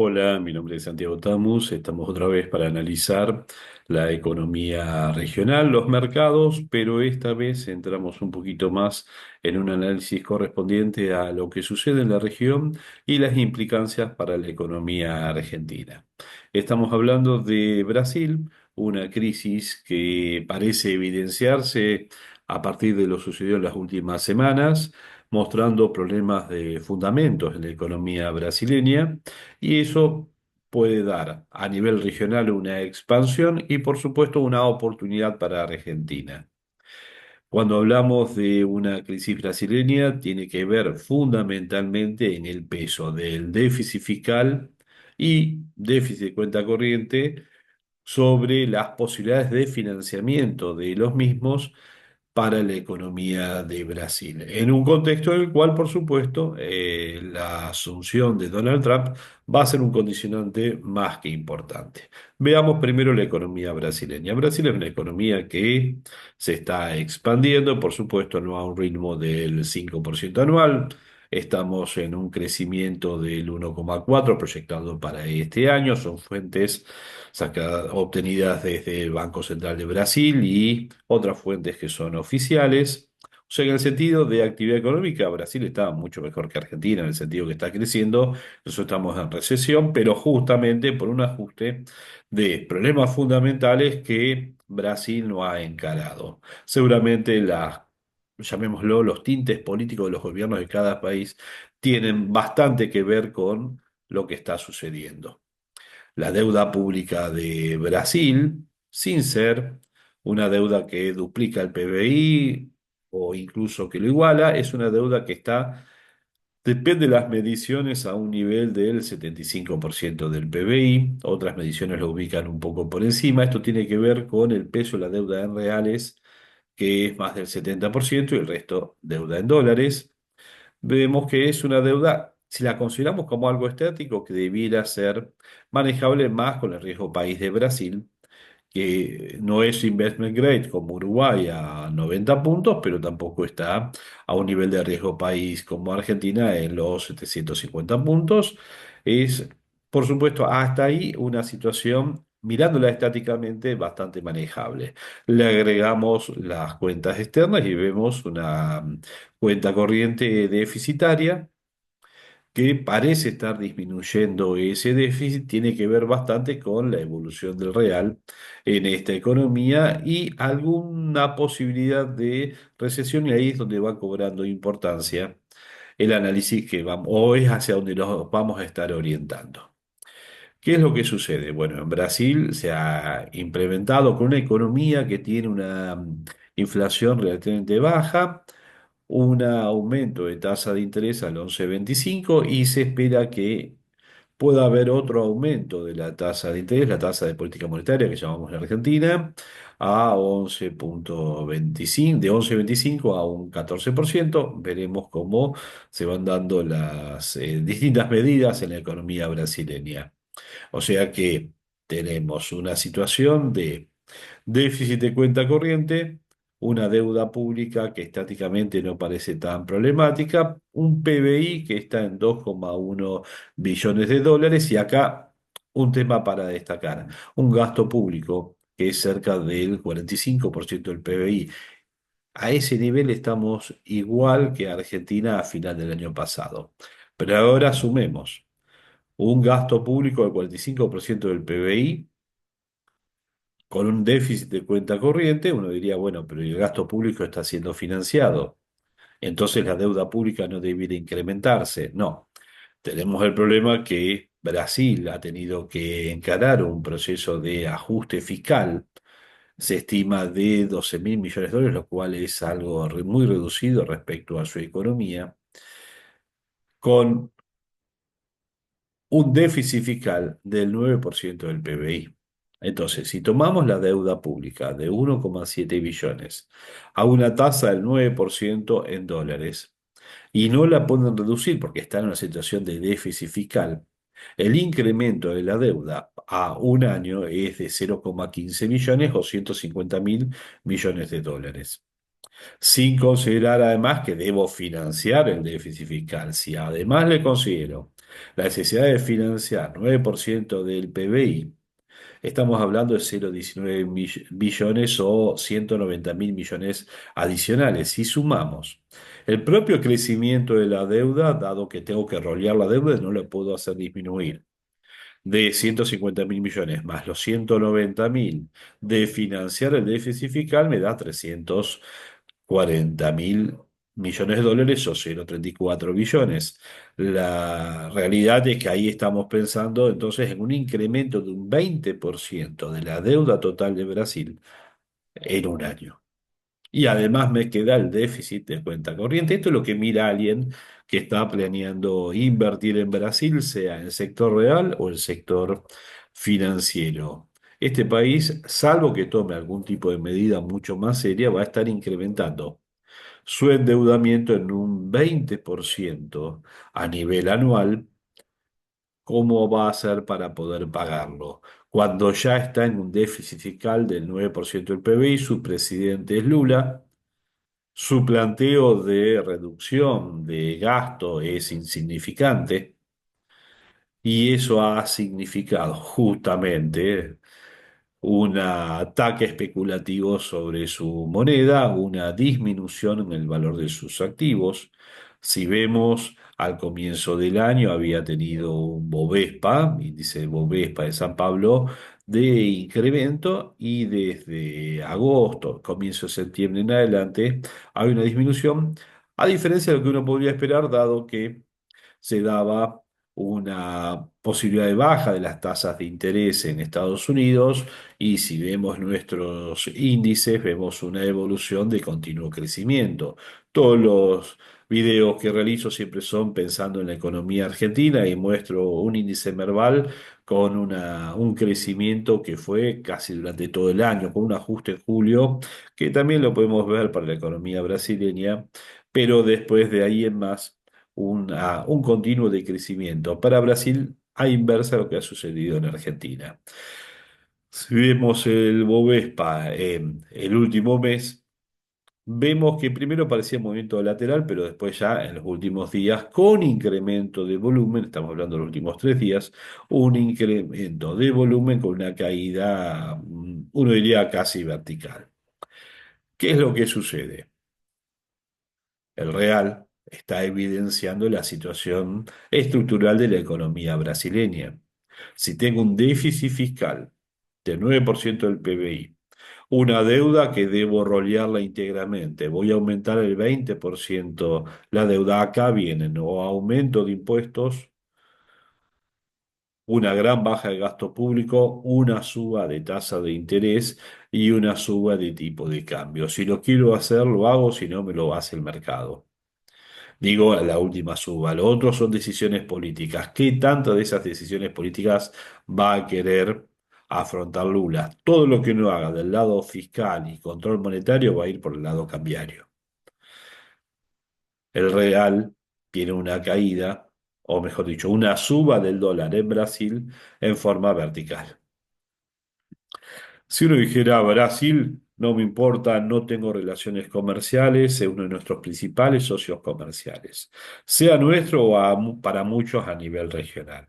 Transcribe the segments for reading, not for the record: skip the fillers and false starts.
Hola, mi nombre es Santiago Tamus. Estamos otra vez para analizar la economía regional, los mercados, pero esta vez entramos un poquito más en un análisis correspondiente a lo que sucede en la región y las implicancias para la economía argentina. Estamos hablando de Brasil, una crisis que parece evidenciarse a partir de lo sucedido en las últimas semanas, mostrando problemas de fundamentos en la economía brasileña y eso puede dar a nivel regional una expansión y por supuesto una oportunidad para Argentina. Cuando hablamos de una crisis brasileña, tiene que ver fundamentalmente en el peso del déficit fiscal y déficit de cuenta corriente sobre las posibilidades de financiamiento de los mismos para la economía de Brasil. En un contexto en el cual, por supuesto, la asunción de Donald Trump va a ser un condicionante más que importante. Veamos primero la economía brasileña. Brasil es una economía que se está expandiendo, por supuesto, no a un ritmo del 5% anual. Estamos en un crecimiento del 1,4 proyectado para este año. Son fuentes obtenidas desde el Banco Central de Brasil y otras fuentes que son oficiales. O sea, en el sentido de actividad económica, Brasil está mucho mejor que Argentina, en el sentido que está creciendo. Nosotros estamos en recesión, pero justamente por un ajuste de problemas fundamentales que Brasil no ha encarado. Seguramente llamémoslo, los tintes políticos de los gobiernos de cada país tienen bastante que ver con lo que está sucediendo. La deuda pública de Brasil, sin ser una deuda que duplica el PBI o incluso que lo iguala, es una deuda que está, depende de las mediciones, a un nivel del 75% del PBI. Otras mediciones lo ubican un poco por encima. Esto tiene que ver con el peso de la deuda en reales, que es más del 70%, y el resto deuda en dólares. Vemos que es una deuda, si la consideramos como algo estático, que debiera ser manejable más con el riesgo país de Brasil, que no es investment grade como Uruguay a 90 puntos, pero tampoco está a un nivel de riesgo país como Argentina en los 750 puntos. Es, por supuesto, hasta ahí una situación, mirándola estáticamente, bastante manejable. Le agregamos las cuentas externas y vemos una cuenta corriente deficitaria que parece estar disminuyendo ese déficit. Tiene que ver bastante con la evolución del real en esta economía y alguna posibilidad de recesión, y ahí es donde va cobrando importancia el análisis que vamos, o es hacia donde nos vamos a estar orientando. ¿Qué es lo que sucede? Bueno, en Brasil se ha implementado con una economía que tiene una inflación relativamente baja, un aumento de tasa de interés al 11,25 y se espera que pueda haber otro aumento de la tasa de interés, la tasa de política monetaria que llamamos en Argentina, a 11,25, de 11,25 a un 14%. Veremos cómo se van dando las distintas medidas en la economía brasileña. O sea que tenemos una situación de déficit de cuenta corriente, una deuda pública que estáticamente no parece tan problemática, un PBI que está en 2,1 billones de dólares y acá un tema para destacar, un gasto público que es cerca del 45% del PBI. A ese nivel estamos igual que Argentina a final del año pasado. Pero ahora sumemos un gasto público del 45% del PBI con un déficit de cuenta corriente. Uno diría, bueno, pero el gasto público está siendo financiado, entonces la deuda pública no debiera incrementarse. No, tenemos el problema que Brasil ha tenido que encarar un proceso de ajuste fiscal. Se estima de 12.000 millones de dólares, lo cual es algo muy reducido respecto a su economía, con un déficit fiscal del 9% del PBI. Entonces, si tomamos la deuda pública de 1,7 billones a una tasa del 9% en dólares y no la pueden reducir porque está en una situación de déficit fiscal, el incremento de la deuda a un año es de 0,15 billones o 150.000 millones de dólares. Sin considerar además que debo financiar el déficit fiscal. Si además le considero La necesidad de financiar 9% del PBI, estamos hablando de 0,19 billones o 190 mil millones adicionales. Si sumamos el propio crecimiento de la deuda, dado que tengo que rolear la deuda, no la puedo hacer disminuir, de 150 mil millones más los 190 mil de financiar el déficit fiscal, me da 340 mil millones de dólares o 0,34 billones. La realidad es que ahí estamos pensando entonces en un incremento de un 20% de la deuda total de Brasil en un año. Y además me queda el déficit de cuenta corriente. Esto es lo que mira alguien que está planeando invertir en Brasil, sea en el sector real o el sector financiero. Este país, salvo que tome algún tipo de medida mucho más seria, va a estar incrementando su endeudamiento en un 20% a nivel anual. ¿Cómo va a hacer para poder pagarlo? Cuando ya está en un déficit fiscal del 9% del PBI, su presidente es Lula. Su planteo de reducción de gasto es insignificante y eso ha significado justamente un ataque especulativo sobre su moneda, una disminución en el valor de sus activos. Si vemos, al comienzo del año había tenido un Bovespa, índice de Bovespa de San Pablo, de incremento y desde agosto, comienzo de septiembre en adelante, hay una disminución, a diferencia de lo que uno podría esperar, dado que se daba una posibilidad de baja de las tasas de interés en Estados Unidos y si vemos nuestros índices, vemos una evolución de continuo crecimiento. Todos los videos que realizo siempre son pensando en la economía argentina y muestro un índice Merval con un crecimiento que fue casi durante todo el año, con un ajuste en julio, que también lo podemos ver para la economía brasileña, pero después de ahí en más un continuo decrecimiento. Para Brasil, a inversa de lo que ha sucedido en Argentina. Si vemos el Bovespa en el último mes, vemos que primero parecía movimiento lateral, pero después ya en los últimos días, con incremento de volumen, estamos hablando de los últimos 3 días, un incremento de volumen con una caída, uno diría casi vertical. ¿Qué es lo que sucede? El real está evidenciando la situación estructural de la economía brasileña. Si tengo un déficit fiscal del 9% del PBI, una deuda que debo rolearla íntegramente, voy a aumentar el 20% la deuda, acá vienen o aumento de impuestos, una gran baja de gasto público, una suba de tasa de interés y una suba de tipo de cambio. Si lo quiero hacer, lo hago, si no, me lo hace el mercado. Digo, la última suba. Lo otro son decisiones políticas. ¿Qué tanto de esas decisiones políticas va a querer afrontar Lula? Todo lo que uno haga del lado fiscal y control monetario va a ir por el lado cambiario. El real tiene una caída, o mejor dicho, una suba del dólar en Brasil en forma vertical. Si uno dijera Brasil, no me importa, no tengo relaciones comerciales, es uno de nuestros principales socios comerciales, sea nuestro o para muchos a nivel regional.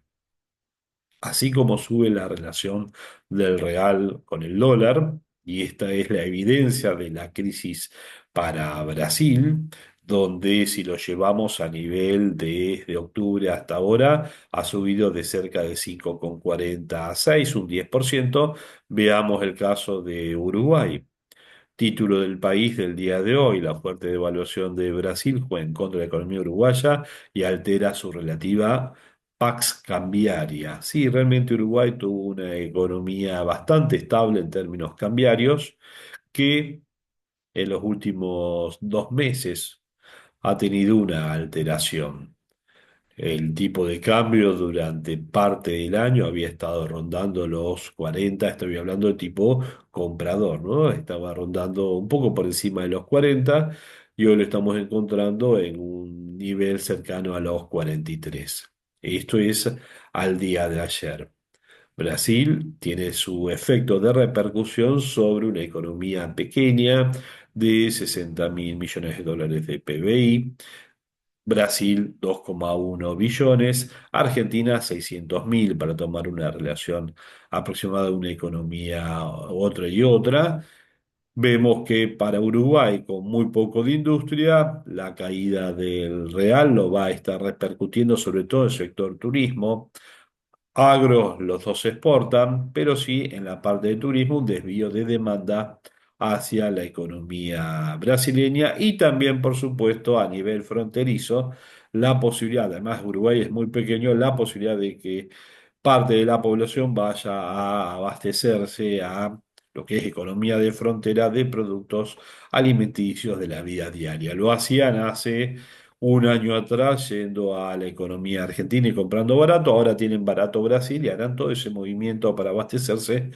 Así como sube la relación del real con el dólar, y esta es la evidencia de la crisis para Brasil, donde si lo llevamos a nivel de octubre hasta ahora, ha subido de cerca de 5,40 a 6, un 10%. Veamos el caso de Uruguay. Título del país del día de hoy, la fuerte devaluación de Brasil juega en contra de la economía uruguaya y altera su relativa pax cambiaria. Sí, realmente Uruguay tuvo una economía bastante estable en términos cambiarios que en los últimos 2 meses ha tenido una alteración. El tipo de cambio durante parte del año había estado rondando los 40, estoy hablando de tipo comprador, ¿no? Estaba rondando un poco por encima de los 40 y hoy lo estamos encontrando en un nivel cercano a los 43. Esto es al día de ayer. Brasil tiene su efecto de repercusión sobre una economía pequeña de 60 mil millones de dólares de PBI, Brasil 2,1 billones, Argentina 600.000, para tomar una relación aproximada de una economía otra y otra. Vemos que para Uruguay, con muy poco de industria, la caída del real lo va a estar repercutiendo sobre todo el sector turismo. Agro, los dos se exportan, pero sí en la parte de turismo un desvío de demanda hacia la economía brasileña y también, por supuesto, a nivel fronterizo, la posibilidad, además Uruguay es muy pequeño, la posibilidad de que parte de la población vaya a abastecerse a lo que es economía de frontera de productos alimenticios de la vida diaria. Lo hacían hace un año atrás yendo a la economía argentina y comprando barato, ahora tienen barato Brasil y harán todo ese movimiento para abastecerse,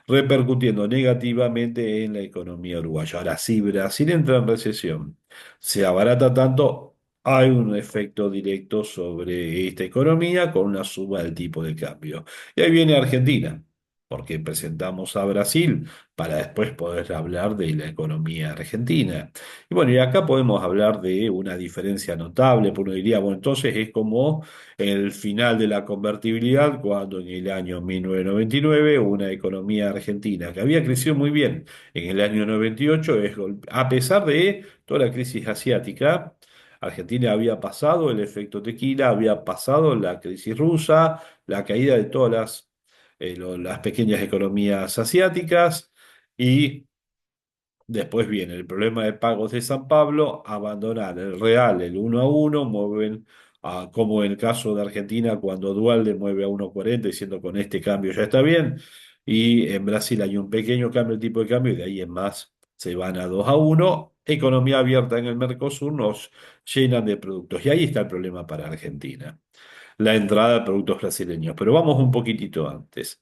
repercutiendo negativamente en la economía uruguaya. Ahora, si Brasil entra en recesión, se abarata tanto, hay un efecto directo sobre esta economía con una suba del tipo de cambio. Y ahí viene Argentina, porque presentamos a Brasil para después poder hablar de la economía argentina. Y bueno, y acá podemos hablar de una diferencia notable, porque uno diría, bueno, entonces es como el final de la convertibilidad, cuando en el año 1999 una economía argentina que había crecido muy bien en el año 98, a pesar de toda la crisis asiática, Argentina había pasado el efecto tequila, había pasado la crisis rusa, la caída de todas las pequeñas economías asiáticas y después viene el problema de pagos de San Pablo, abandonar el real, el 1 a 1, mueven como en el caso de Argentina, cuando Dualde mueve a 1,40 diciendo con este cambio ya está bien, y en Brasil hay un pequeño cambio de tipo de cambio y de ahí en más se van a 2 a 1. Economía abierta en el Mercosur nos llenan de productos y ahí está el problema para Argentina, la entrada de productos brasileños. Pero vamos un poquitito antes.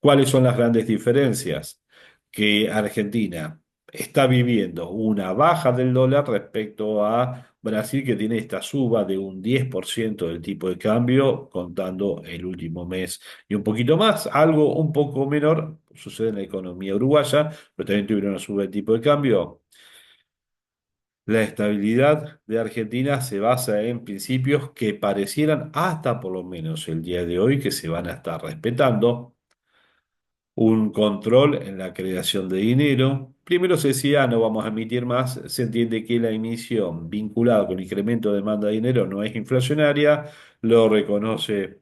¿Cuáles son las grandes diferencias? Que Argentina está viviendo una baja del dólar respecto a Brasil, que tiene esta suba de un 10% del tipo de cambio, contando el último mes y un poquito más. Algo un poco menor sucede en la economía uruguaya, pero también tuvieron una suba de tipo de cambio. La estabilidad de Argentina se basa en principios que parecieran, hasta por lo menos el día de hoy, que se van a estar respetando. Un control en la creación de dinero. Primero se decía, no vamos a emitir más. Se entiende que la emisión vinculada con incremento de demanda de dinero no es inflacionaria. Lo reconoce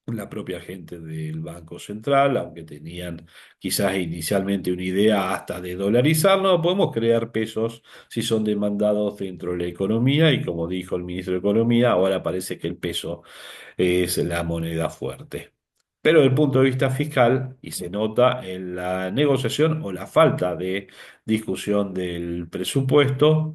la propia gente del Banco Central, aunque tenían quizás inicialmente una idea hasta de dolarizar. No podemos crear pesos si son demandados dentro de la economía y como dijo el ministro de Economía, ahora parece que el peso es la moneda fuerte. Pero desde el punto de vista fiscal, y se nota en la negociación o la falta de discusión del presupuesto,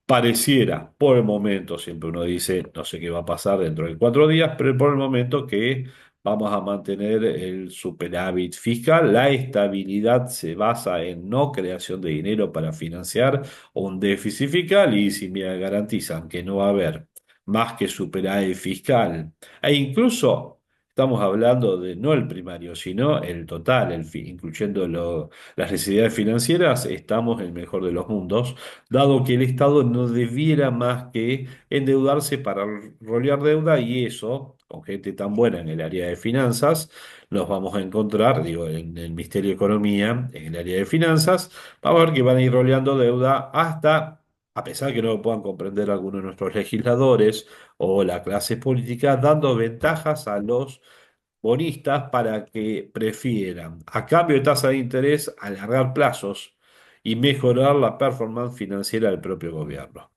pareciera, por el momento, siempre uno dice, no sé qué va a pasar dentro de 4 días, pero por el momento que vamos a mantener el superávit fiscal. La estabilidad se basa en no creación de dinero para financiar un déficit fiscal y si me garantizan que no va a haber más que superávit fiscal e incluso... Estamos hablando de no el primario, sino el total, incluyendo las necesidades financieras, estamos en el mejor de los mundos dado que el Estado no debiera más que endeudarse para rolear deuda y eso, con gente tan buena en el área de finanzas, nos vamos a encontrar, digo, en el Ministerio de Economía, en el área de finanzas, vamos a ver que van a ir roleando deuda hasta, a pesar de que no lo puedan comprender algunos de nuestros legisladores o la clase política, dando ventajas a los bonistas para que prefieran, a cambio de tasa de interés, alargar plazos y mejorar la performance financiera del propio gobierno.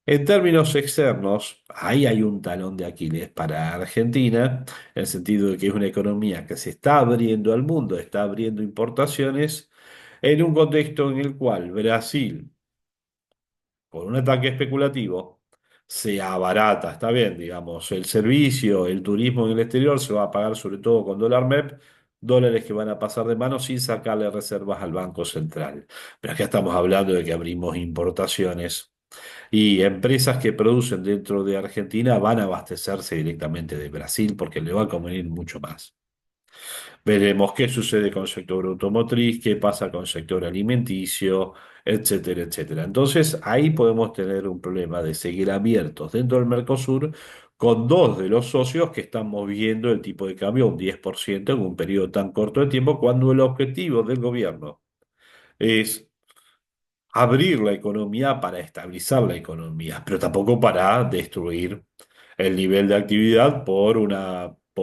En términos externos, ahí hay un talón de Aquiles para Argentina, en el sentido de que es una economía que se está abriendo al mundo, está abriendo importaciones, en un contexto en el cual Brasil con un ataque especulativo, se abarata, está bien, digamos, el servicio, el turismo en el exterior se va a pagar sobre todo con dólar MEP, dólares que van a pasar de mano sin sacarle reservas al Banco Central. Pero acá estamos hablando de que abrimos importaciones y empresas que producen dentro de Argentina van a abastecerse directamente de Brasil porque le va a convenir mucho más. Veremos qué sucede con el sector automotriz, qué pasa con el sector alimenticio, etcétera, etcétera. Entonces, ahí podemos tener un problema de seguir abiertos dentro del Mercosur con dos de los socios que están moviendo el tipo de cambio a un 10% en un periodo tan corto de tiempo, cuando el objetivo del gobierno es abrir la economía para estabilizar la economía, pero tampoco para destruir el nivel de actividad por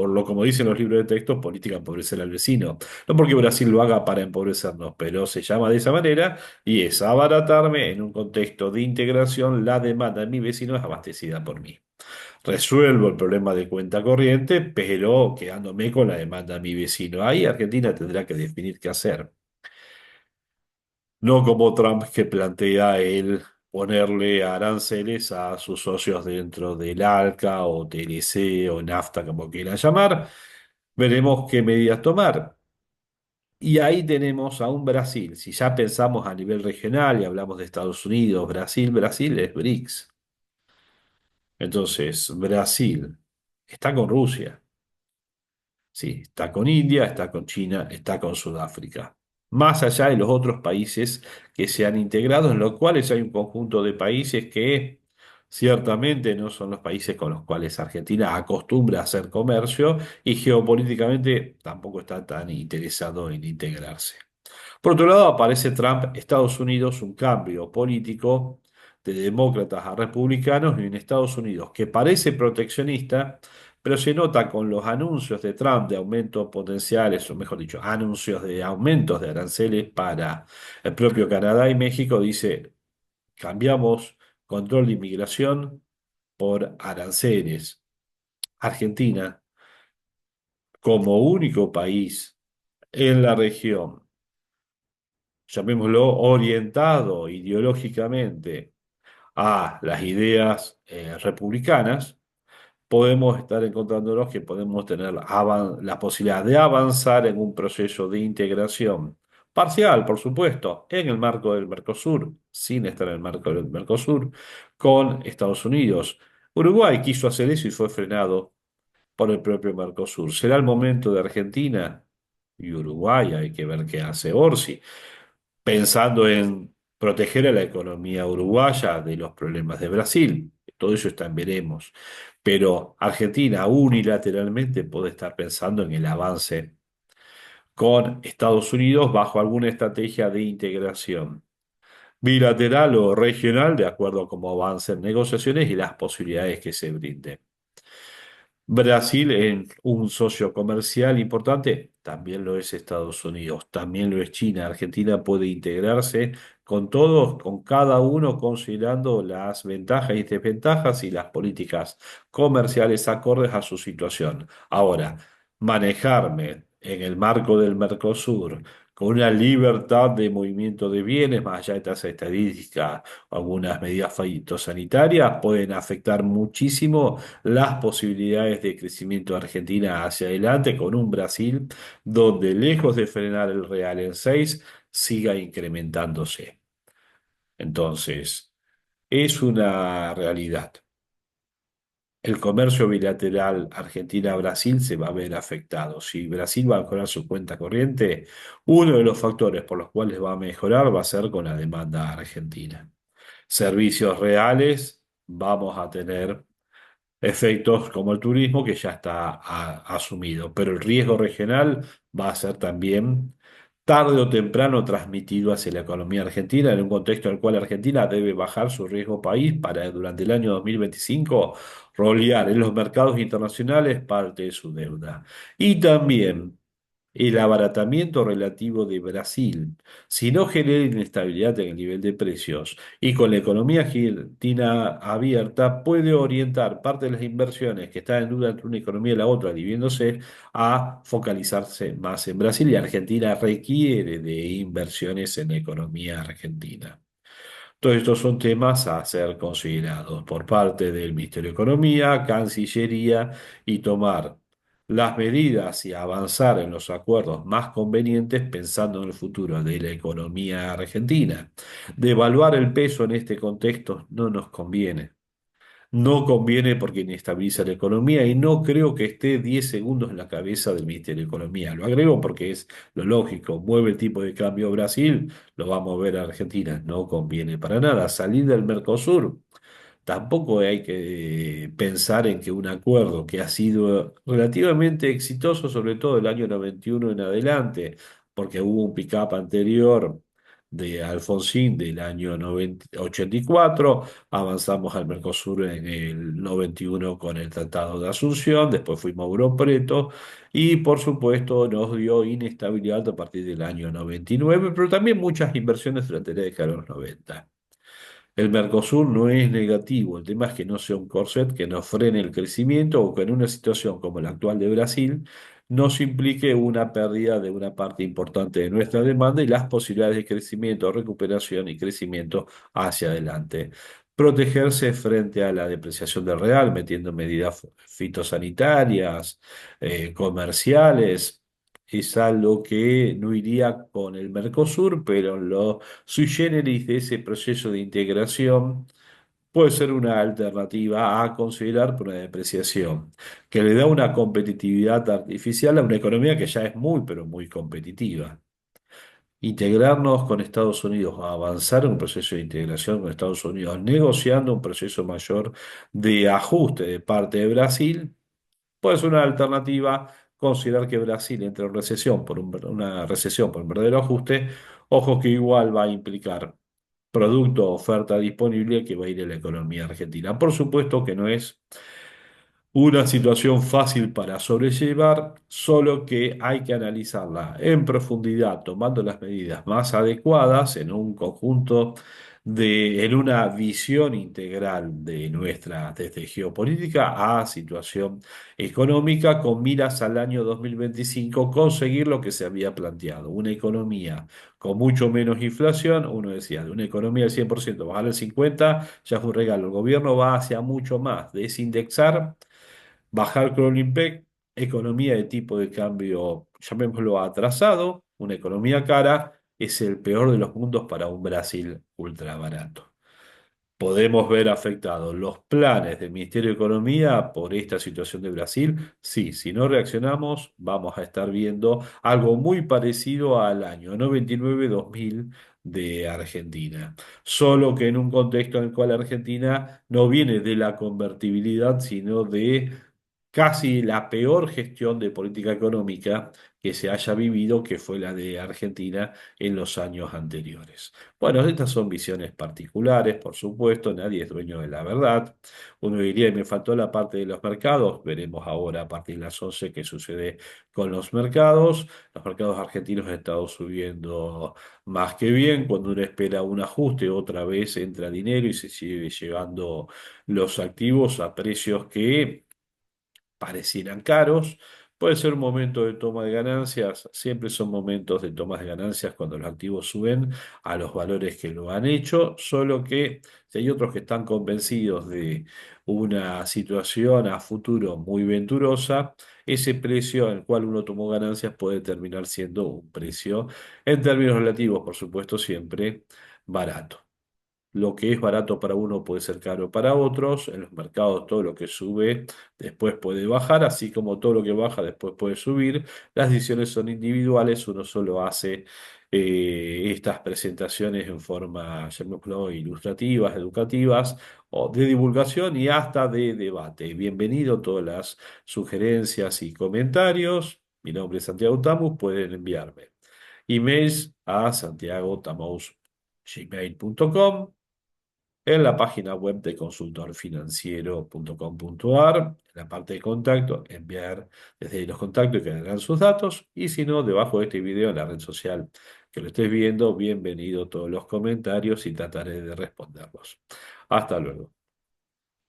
lo como dicen los libros de texto, política empobrecer al vecino. No porque Brasil lo haga para empobrecernos, pero se llama de esa manera y es abaratarme en un contexto de integración. La demanda de mi vecino es abastecida por mí. Resuelvo el problema de cuenta corriente, pero quedándome con la demanda de mi vecino. Ahí Argentina tendrá que definir qué hacer. No como Trump, que plantea el ponerle aranceles a sus socios dentro del ALCA o TLC o NAFTA, como quieran llamar. Veremos qué medidas tomar. Y ahí tenemos a un Brasil. Si ya pensamos a nivel regional y hablamos de Estados Unidos, Brasil es BRICS. Entonces, Brasil está con Rusia. Sí, está con India, está con China, está con Sudáfrica. Más allá de los otros países que se han integrado, en los cuales hay un conjunto de países que ciertamente no son los países con los cuales Argentina acostumbra a hacer comercio y geopolíticamente tampoco está tan interesado en integrarse. Por otro lado, aparece Trump, Estados Unidos, un cambio político de demócratas a republicanos y en Estados Unidos que parece proteccionista, pero se nota con los anuncios de Trump de aumentos potenciales, o mejor dicho, anuncios de aumentos de aranceles para el propio Canadá y México, dice, cambiamos control de inmigración por aranceles. Argentina, como único país en la región, llamémoslo orientado ideológicamente a las ideas republicanas, podemos estar encontrándonos que podemos tener la posibilidad de avanzar en un proceso de integración parcial, por supuesto, en el marco del Mercosur, sin estar en el marco del Mercosur, con Estados Unidos. Uruguay quiso hacer eso y fue frenado por el propio Mercosur. ¿Será el momento de Argentina y Uruguay? Hay que ver qué hace Orsi pensando en proteger a la economía uruguaya de los problemas de Brasil. Todo eso está en veremos. Pero Argentina unilateralmente puede estar pensando en el avance con Estados Unidos bajo alguna estrategia de integración bilateral o regional, de acuerdo a cómo avancen negociaciones y las posibilidades que se brinden. Brasil es un socio comercial importante, también lo es Estados Unidos, también lo es China. Argentina puede integrarse con todos, con cada uno considerando las ventajas y desventajas y las políticas comerciales acordes a su situación. Ahora, manejarme en el marco del Mercosur con una libertad de movimiento de bienes, más allá de tasas estadísticas o algunas medidas fitosanitarias, pueden afectar muchísimo las posibilidades de crecimiento de Argentina hacia adelante con un Brasil donde lejos de frenar el real en 6 siga incrementándose. Entonces, es una realidad. El comercio bilateral Argentina-Brasil se va a ver afectado. Si Brasil va a mejorar su cuenta corriente, uno de los factores por los cuales va a mejorar va a ser con la demanda argentina. Servicios reales vamos a tener efectos como el turismo que ya está asumido, pero el riesgo regional va a ser también tarde o temprano transmitido hacia la economía argentina en un contexto en el cual Argentina debe bajar su riesgo país para durante el año 2025 rolear en los mercados internacionales parte de su deuda. Y también el abaratamiento relativo de Brasil, si no genera inestabilidad en el nivel de precios y con la economía argentina abierta, puede orientar parte de las inversiones que están en duda entre una economía y la otra, dividiéndose, a focalizarse más en Brasil y Argentina requiere de inversiones en la economía argentina. Todos estos son temas a ser considerados por parte del Ministerio de Economía, Cancillería y tomar las medidas y avanzar en los acuerdos más convenientes pensando en el futuro de la economía argentina. Devaluar el peso en este contexto no nos conviene. No conviene porque inestabiliza la economía y no creo que esté 10 segundos en la cabeza del Ministerio de Economía. Lo agrego porque es lo lógico. Mueve el tipo de cambio Brasil, lo va a mover a Argentina. No conviene para nada. Salir del Mercosur. Tampoco hay que pensar en que un acuerdo que ha sido relativamente exitoso, sobre todo el año 91 en adelante, porque hubo un pick-up anterior de Alfonsín del año 84, avanzamos al Mercosur en el 91 con el Tratado de Asunción, después fuimos a Mauro Preto y por supuesto nos dio inestabilidad a partir del año 99, pero también muchas inversiones durante la década de los 90. El Mercosur no es negativo, el tema es que no sea un corset que nos frene el crecimiento o que en una situación como la actual de Brasil nos implique una pérdida de una parte importante de nuestra demanda y las posibilidades de crecimiento, recuperación y crecimiento hacia adelante. Protegerse frente a la depreciación del real, metiendo medidas fitosanitarias, comerciales, es algo que no iría con el Mercosur, pero lo sui generis de ese proceso de integración puede ser una alternativa a considerar por una depreciación, que le da una competitividad artificial a una economía que ya es muy, pero muy competitiva. Integrarnos con Estados Unidos, avanzar en un proceso de integración con Estados Unidos, negociando un proceso mayor de ajuste de parte de Brasil, puede ser una alternativa. Considerar que Brasil entra en recesión por una recesión por un verdadero ajuste, ojo que igual va a implicar producto, oferta disponible que va a ir a la economía argentina. Por supuesto que no es una situación fácil para sobrellevar, solo que hay que analizarla en profundidad, tomando las medidas más adecuadas en un conjunto en una visión integral de nuestra, desde geopolítica a situación económica, con miras al año 2025, conseguir lo que se había planteado, una economía con mucho menos inflación. Uno decía, de una economía del 100% bajar al 50%, ya es un regalo. El gobierno va hacia mucho más, desindexar, bajar crawling peg, economía de tipo de cambio, llamémoslo atrasado, una economía cara, es el peor de los mundos para un Brasil ultra barato. ¿Podemos ver afectados los planes del Ministerio de Economía por esta situación de Brasil? Sí, si no reaccionamos, vamos a estar viendo algo muy parecido al año 99-2000 de Argentina. Solo que en un contexto en el cual Argentina no viene de la convertibilidad, sino de casi la peor gestión de política económica que se haya vivido, que fue la de Argentina en los años anteriores. Bueno, estas son visiones particulares, por supuesto, nadie es dueño de la verdad. Uno diría, y me faltó la parte de los mercados, veremos ahora a partir de las 11 qué sucede con los mercados. Los mercados argentinos han estado subiendo más que bien, cuando uno espera un ajuste, otra vez entra dinero y se sigue llevando los activos a precios que parecieran caros. Puede ser un momento de toma de ganancias, siempre son momentos de toma de ganancias cuando los activos suben a los valores que lo han hecho, solo que si hay otros que están convencidos de una situación a futuro muy venturosa, ese precio al cual uno tomó ganancias puede terminar siendo un precio, en términos relativos, por supuesto, siempre barato. Lo que es barato para uno puede ser caro para otros. En los mercados todo lo que sube después puede bajar, así como todo lo que baja después puede subir. Las decisiones son individuales, uno solo hace estas presentaciones en forma, llamémoslo, ilustrativas, educativas o de divulgación y hasta de debate. Bienvenido todas las sugerencias y comentarios. Mi nombre es Santiago Tamus, pueden enviarme emails a santiagotamus@gmail.com, en la página web de consultorfinanciero.com.ar, en la parte de contacto, enviar desde ahí los contactos y quedarán sus datos. Y si no, debajo de este video, en la red social que lo estés viendo, bienvenido todos los comentarios y trataré de responderlos. Hasta luego.